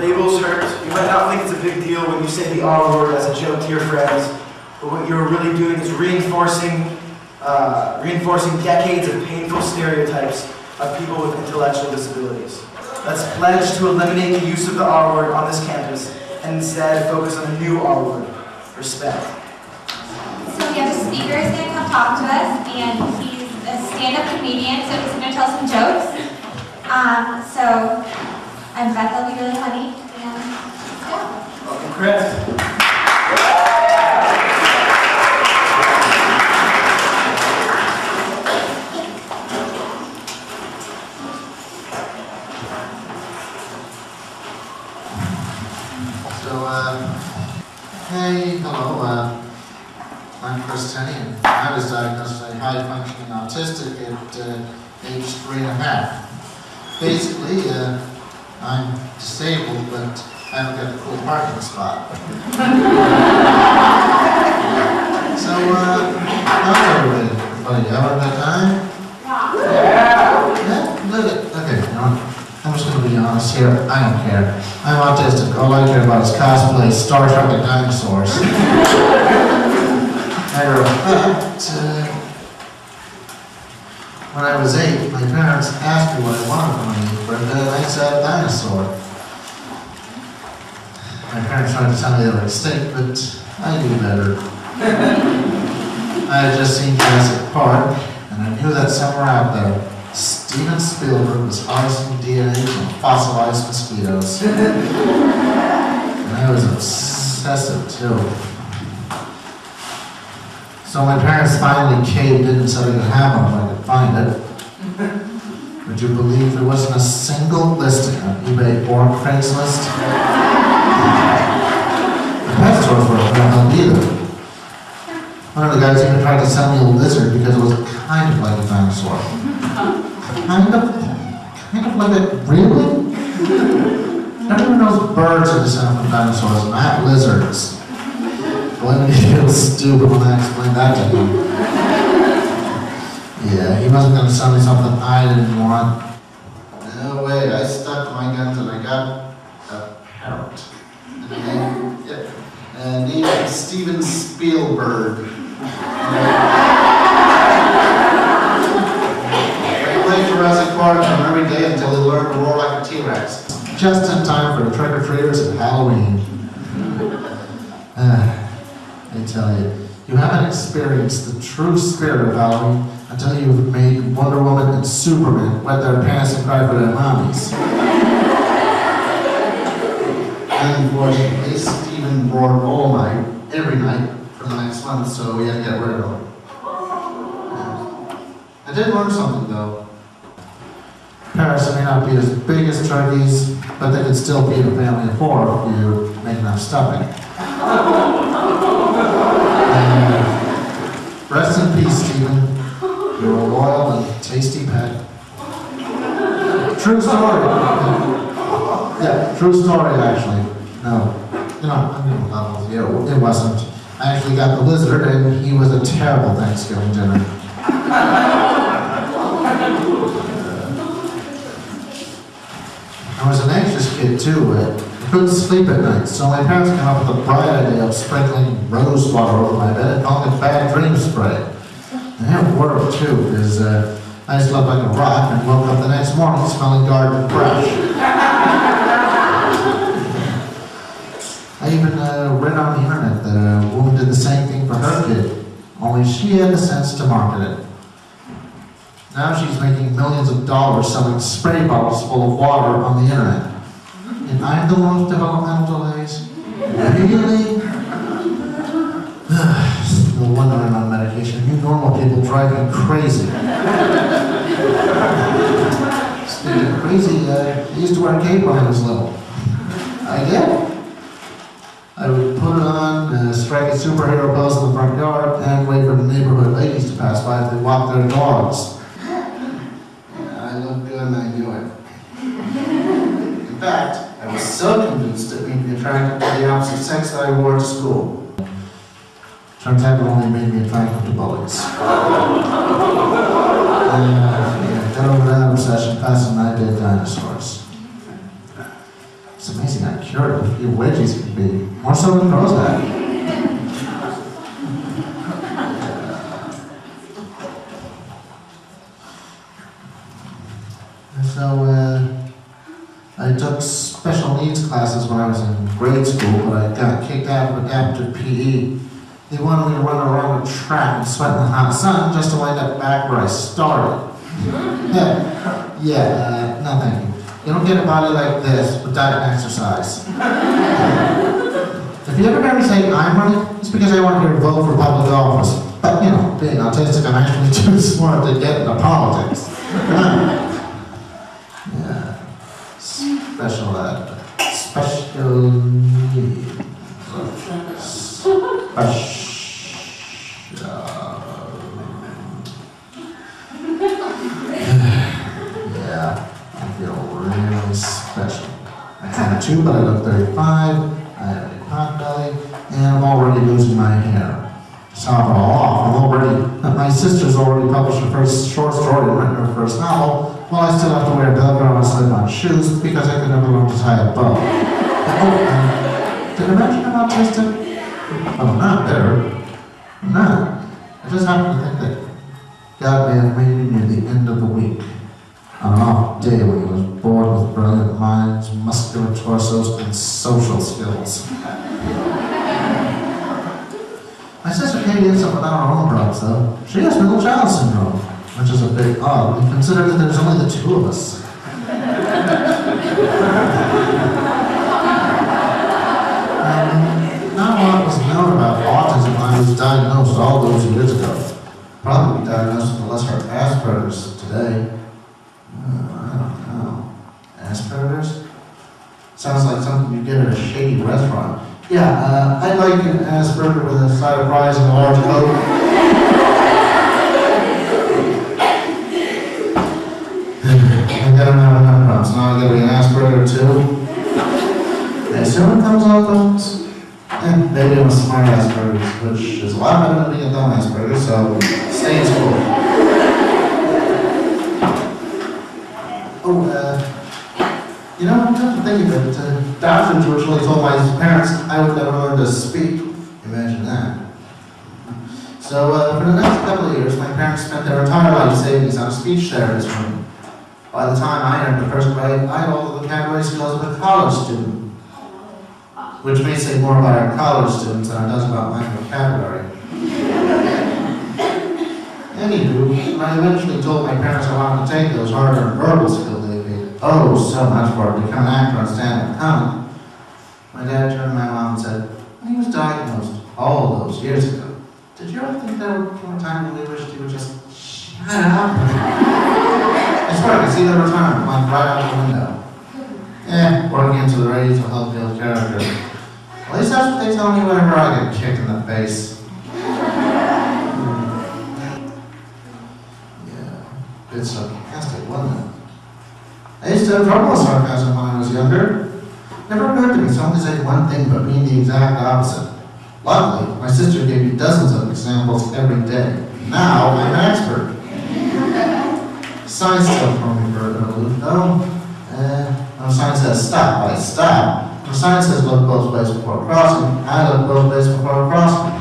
Labels hurt. You might not think it's a big deal when you say the R word as a joke to your friends, but what you're really doing is reinforcing decades of painful stereotypes of people with intellectual disabilities. Let's pledge to eliminate the use of the R word on this campus and instead focus on a new R word, respect. So we have a speaker who's going to come talk to us, and he's a stand-up comedian, so he's going to tell some jokes. So I'm Beth, I'll be really funny, and yeah. Welcome, Chris. Hey, hello, I'm Chris Tenney, and I was diagnosed as high-functioning autistic at age 3.5. Basically, I'm disabled, but I haven't got a cool parking spot. So, how's everybody? Everybody having a good time? Yeah, live it. Okay, you know what? I'm just going to be honest here. I don't care. I'm autistic. All I care about is cosplay, Star Trek, and dinosaurs. When I was 8, my parents asked me what I wanted for my 8th birthday, and I said dinosaur. My parents tried to tell me they were extinct, but I knew better. I had just seen Jurassic Park, and I knew that somewhere out there, Steven Spielberg was harvesting DNA from fossilized mosquitoes. And I was obsessive too. So my parents finally caved in and said I could have one if I could find it. Would you believe there wasn't a single listing on eBay or Craigslist? The pet stores weren't going to help either. One of the guys even tried to sell me a lizard because it was kind of like a dinosaur. Kind of like a, really? Everyone knows birds are descended from dinosaurs, not lizards. Boy, did he feel stupid when I explained that to him. Yeah, he wasn't going to sell me something I didn't want. No way, I stuck to my guns and I got a parrot. And named Steven Spielberg. Jurassic Park every day until he learned to roar like a T-Rex. Just in time for the trick-or-treaters at Halloween. I tell you, you haven't experienced the true spirit of Halloween until you've made Wonder Woman and Superman wet their pants and cry for their mommies. Unfortunately, Steven roared all night, every night, for the next month, so we had to get rid of him. I did learn something, though. Parrots may not be as big as turkeys, but they could still feed a family of 4 if you make enough stuffing. Rest in peace, Steven. You're a loyal and tasty pet. True story. Yeah, true story, actually. No, you know, I'm going to love you. It wasn't. I actually got the lizard, and he was a terrible Thanksgiving dinner. I was an anxious kid too. I couldn't sleep at night, so my parents came up with the bright idea of sprinkling rose water over my bed and calling it bad dream spray. And it worked too, because I slept like a rock and woke up the next morning smelling garden fresh. I even read on the internet that a woman did the same thing for her kid, only she had the sense to market it. Now she's making millions of dollars selling spray bottles full of water on the internet. And I'm the one with developmental delays? Really? No wonder I'm on medication. You normal people drive me crazy. Speaking of crazy, I used to wear a cape when I was little. I did. I would put it on, strike a superhero pose in the front yard, and wait for the neighborhood ladies to pass by as they walk their dogs. I looked good and I knew it. In fact, I was so convinced it made me attracted to the opposite sex that I wore to school. Turns out it only made me attracted to bullies. Got over that obsession fast and I did dinosaurs. It's amazing how curative a few wedgies can be. More so than Prozac. So, I took special needs classes when I was in grade school, but I got kicked out of adaptive PE. They wanted me to run around a track and sweat in the hot sun just to wind up back where I started. No thank you. You don't get a body like this with diet and exercise. If you ever hear me say I'm running, it's because I want you to vote for public office. But, you know, being autistic, I'm actually too smart to get into politics. Special needs. I feel really special. I had 2, but I look 35, I have a pot belly, and I'm already losing my hair. To top it all off, my sister's already published her first short story and written her first novel, while I still have to wear Velcro and slip-on shoes because I could never learn to tie a bow. Did I mention I'm autistic? Oh, not there. I'm not. I just happen to think that God may have made me near the end of the week. On an off day when he was bored with brilliant minds, muscular torsos, and social skills. My sister Katie ends up without her own drugs, though. She has middle child syndrome, which is a bit odd when you consider that there's only the 2 of us. Not a lot was known about autism when I was diagnosed all those years ago. Probably be diagnosed with the lesser Asperger's today. I don't know. Asperger's? Sounds like something you get at a shady restaurant. Yeah, I'd like an Asperger with a side of fries and a large Coke. I don't have enough problems. Now I gotta be an Asperger too. I assume it comes all comes. Maybe I'm a smart Asperger, which is a lot better than being a dumb Asperger, so stay in school. You know, I'm trying to think of it. Doctors originally told my parents I would never learn to speak. Imagine that. So, for the next couple of years, my parents spent their entire life savings on a speech therapist for me. By the time I entered the first grade, I had all the vocabulary skills of a college student. Which may say more about our college students than it does about my vocabulary. Anywho, when I eventually told my parents I wanted to take those hard-earned verbal skills they paid so much for to become an actor on stand-up comedy, my dad turned to my mom and said, when he was diagnosed all those years ago, did you ever think there would come a time when we wished you would just shut up? I swear I could see the retirement like right out the window. Working into the rage will help build character. At least that's what they tell me whenever I get kicked in the face. It's sarcastic, wasn't it? I used to have trouble with sarcasm when I was younger. Never occurred to me to only say one thing but mean the exact opposite. Luckily, my sister gave me dozens of examples every day. Now I'm an expert. Signs still throw me for an aloof, though. No sign says stop, I stop. No sign says look both ways before crossing. I look both ways before crossing.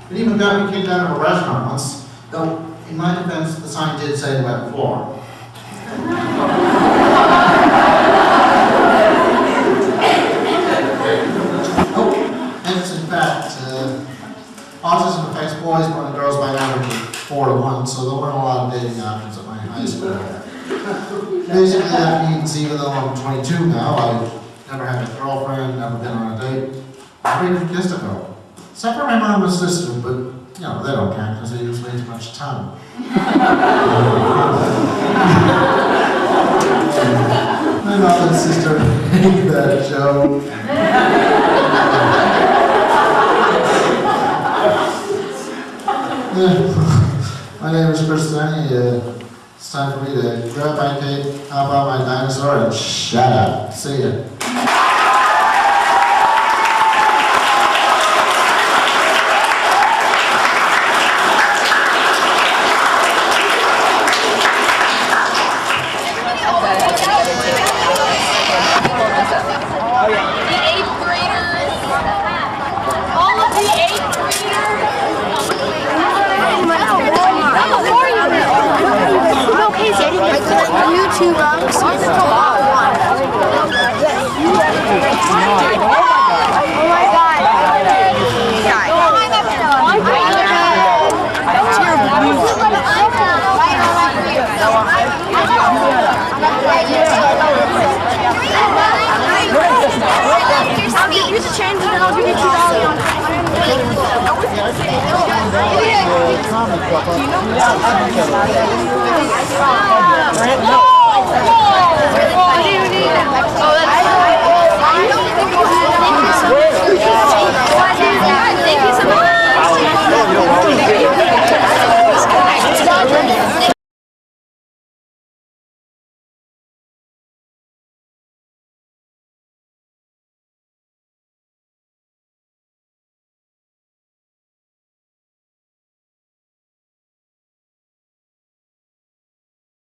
It even got me kicked out of a restaurant once, though in my defense, the sign did say wet floor. It's in fact, autism affects boys more than girls by an average of 4-to-1, so there weren't a lot of dating options at my high school. Basically, that means even though I'm 22 now, I've never had a girlfriend, never been on a date, I've never kissed a girl. Except for my mom and sister, but you know, they don't count because they use way too much time. My mom and sister hate that joke. My name is Chris Tenney. It's time for me to grab my cake, hop out my dinosaur, and shut up. See ya. Oh, yeah. 2 bucks. Oh my god. I'll give you the change and then I'll give you $2 on.